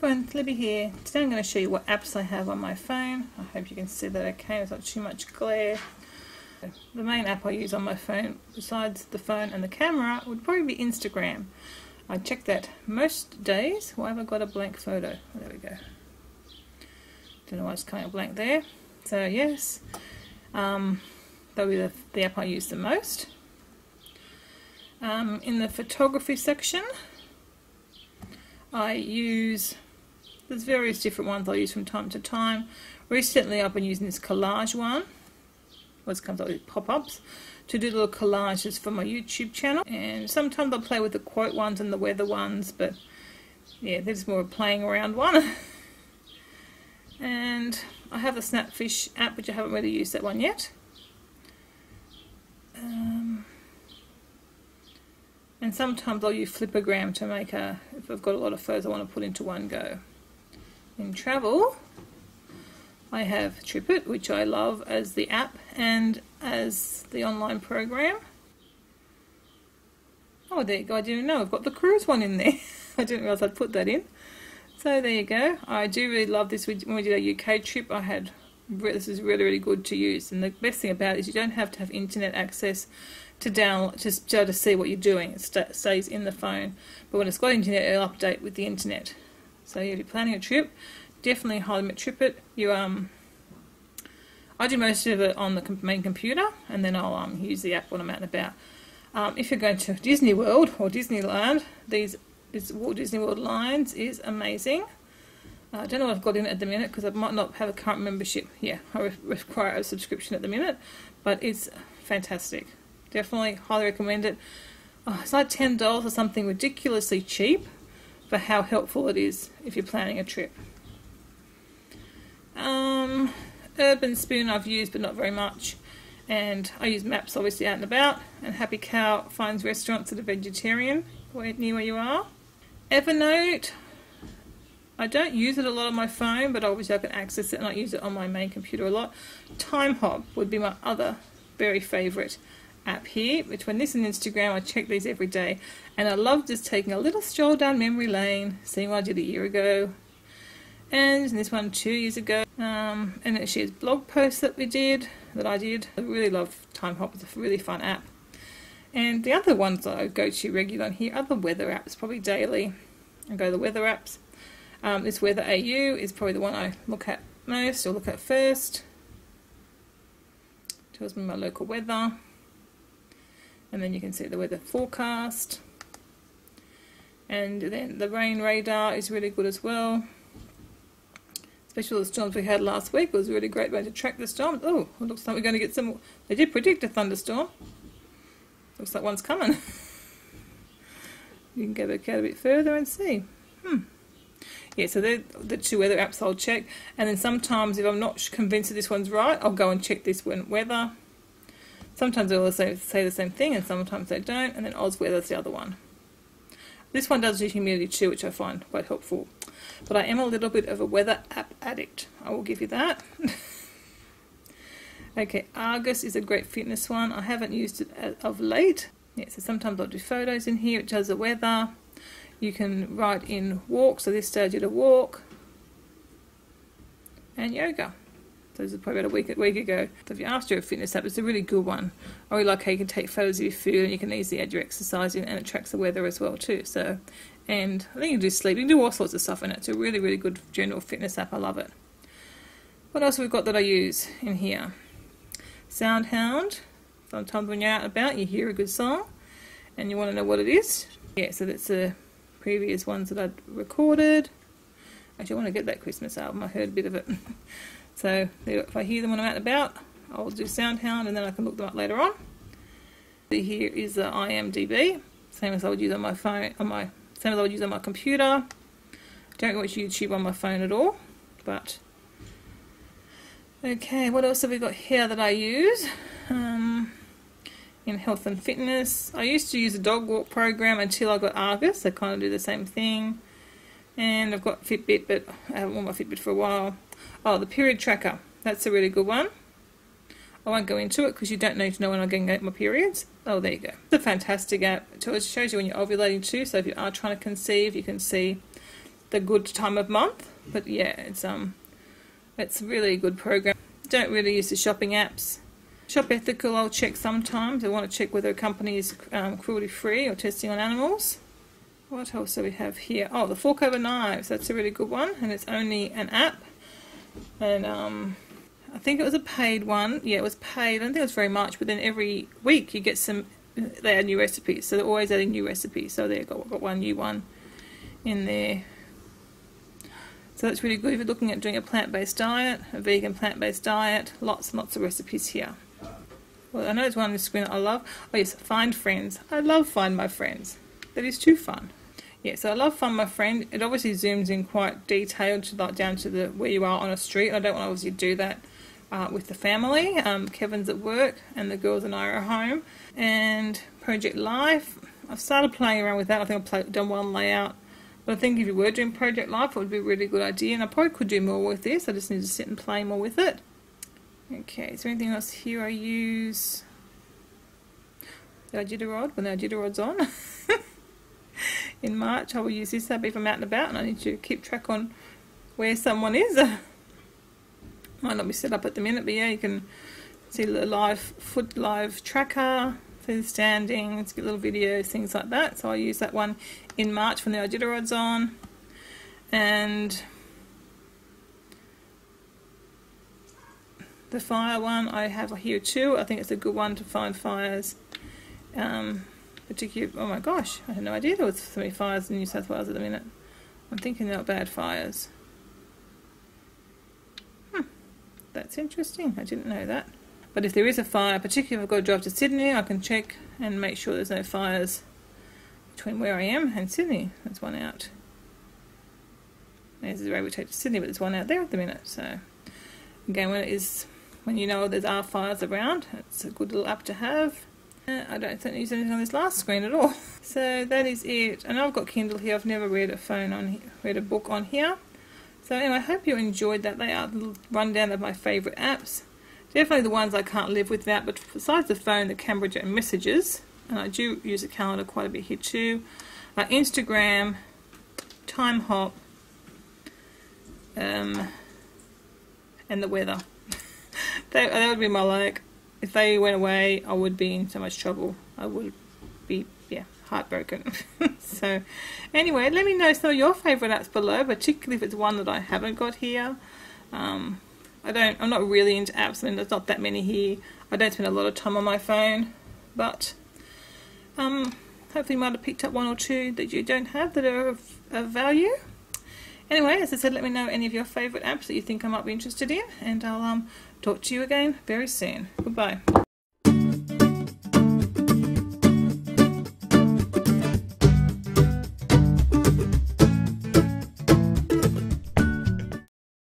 everyone, Libby here. Today I'm going to show you what apps I have on my phone. I hope you can see that okay, there's not too much glare. The main app I use on my phone, besides the phone and the camera, would probably be Instagram. I check that most days. Why have I got a blank photo? Oh, there we go. Don't know why it's coming up blank there. So yes, that'll be the app I use the most. In the photography section, there's various different ones I use from time to time. Recently I've been using this collage one, which comes up with pop-ups, to do little collages for my YouTube channel. And sometimes I'll play with the quote ones and the weather ones, but yeah, there's more a playing around one. And I have the Snapfish app, which I haven't really used that one yet. And sometimes I'll use Flipagram to make if I've got a lot of photos I want to put into one go. In travel, I have TripIt, which I love as the app and as the online program. Oh, there you go. I didn't know. I've got the cruise one in there. I didn't realise I'd put that in. So there you go. I do really love this. When we did a UK trip, this is really, really good to use. And the best thing about it is you don't have to have internet access to download, just to see what you're doing. It stays in the phone. But when it's got internet, it'll update with the internet. So if you're planning a trip, definitely highly TripIt. I do most of it on the main computer, and then I'll use the app when I'm out and about. If you're going to Disney World or Disneyland, this Walt Disney World Lines is amazing. I don't know what I've got in it at the minute because I might not have a current membership. Yeah, I require a subscription at the minute, but it's fantastic. Definitely highly recommend it. Oh, it's like $10 or something ridiculously cheap for how helpful it is if you're planning a trip. Urban Spoon I've used, but not very much. And I use maps obviously out and about. And Happy Cow finds restaurants that are vegetarian near where you are. Evernote, I don't use it a lot on my phone, but obviously I can access it and I use it on my main computer a lot. TimeHop would be my other very favourite app here, which when this is Instagram, I check these every day, and I love just taking a little stroll down memory lane, seeing what I did a year ago, and this one 2 years ago, and it shares blog posts that I did. I really love TimeHop. It's a really fun app. And the other ones that I go to regularly on here are the weather apps, probably daily. I go to the weather apps. This Weather AU is probably the one I look at most, or look at first. Tells me my local weather. And then you can see the weather forecast. And then the rain radar is really good as well. Especially the storms we had last week. It was a really great way to track the storms. Oh, it looks like we're going to get some. They did predict a thunderstorm. Looks like one's coming. You can go back out a bit further and see. Yeah, so they're the two weather apps I'll check. And then sometimes if I'm not convinced that this one's right, I'll go and check this one, weather. Sometimes they'll also say the same thing, and sometimes they don't. And then Oz Weather's the other one. This one does do humidity too, which I find quite helpful. But I am a little bit of a weather app addict. I will give you that. Okay, Argus is a great fitness one. I haven't used it of late. Yeah, so sometimes I'll do photos in here. It does the weather. You can write in walk. So this day I did a walk. And yoga. So this is probably about a week ago. So if you asked your a fitness app, it's a really good one. I really like how you can take photos of your food and you can easily add your exercise in, and it tracks the weather as well too. So, and I think you can do sleep. You can do all sorts of stuff in it. It's a really, really good general fitness app. I love it. What else have we got that I use in here? Soundhound. Sometimes when you're out and about, you hear a good song and you want to know what it is. Yeah, so that's the previous ones that I'd recorded. Actually, I want to get that Christmas album. I heard a bit of it. So if I hear them when I'm out and about, I'll do Soundhound, and then I can look them up later on. Here is the IMDb, same as I would use on my phone, same as I would use on my computer. Don't watch YouTube on my phone at all, but okay. What else have we got here that I use? In health and fitness, I used to use a dog walk program until I got Argus. They kind of do the same thing. And I've got Fitbit, but I haven't worn my Fitbit for a while. Oh, the period tracker. That's a really good one. I won't go into it because you don't need to know when I'm going to get my periods. Oh, there you go. It's a fantastic app. It shows you when you're ovulating too, so if you are trying to conceive, you can see the good time of month. But yeah, it's a really good program. Don't really use the shopping apps. Shop Ethical I'll check sometimes. I want to check whether a company is cruelty free or testing on animals. What else do we have here? Oh, the fork over knives. That's a really good one, and it's only an app. And I think it was a paid one. Yeah, it was paid. I don't think it was very much, but then every week you get some. They add new recipes, so they're always adding new recipes. So they've got one new one in there. So that's really good if you're looking at doing a plant-based diet, a vegan plant-based diet. Lots and lots of recipes here. Well, I know there's one on the screen that I love. Oh yes, Find Friends. I love Find My Friends. That is too fun. Yeah, so I love Find My Friend. It obviously zooms in quite detailed to like down to the where you are on a street. I don't want to obviously do that with the family. Kevin's at work and the girls and I are at home. And Project Life, I've started playing around with that. I think I've done one layout. But I think if you were doing Project Life, it would be a really good idea. And I probably could do more with this. I just need to sit and play more with it. Okay, is there anything else here I use? The Iditarod, when the Iditarod's on. In March, I will use this tab if I'm out and about and I need to keep track on where someone is. Might not be set up at the minute, but yeah, you can see the live tracker, see the standings, get little videos, things like that. So I'll use that one in March when the Iditarod's on. And the fire one I have here too. I think it's a good one to find fires. Particularly, oh my gosh, I had no idea there was so many fires in New South Wales at the minute. I'm thinking they're not bad fires. That's interesting. I didn't know that. But if there is a fire, particularly if I've got to drive to Sydney, I can check and make sure there's no fires between where I am and Sydney. There's one out. There's the road we take to Sydney, but there's one out there at the minute. So again, when you know there are fires around, it's a good little app to have. I don't think I use anything on this last screen at all. So that is it. I know I've got Kindle here. I've never read a book on here. So anyway, I hope you enjoyed that. They are a little rundown of my favourite apps. Definitely the ones I can't live without, but besides the phone, the camera and messages, and I do use a calendar quite a bit here too. Instagram, Time Hop, and the weather. that would be my like. If they went away, I would be in so much trouble. I would be, yeah, heartbroken. So, anyway, let me know some of your favourite apps below, particularly if it's one that I haven't got here. I'm not really into apps. I mean, there's not that many here. I don't spend a lot of time on my phone, but hopefully you might have picked up one or two that you don't have that are of value. Anyway, as I said, let me know any of your favourite apps that you think I might be interested in, and I'll talk to you again very soon. Goodbye.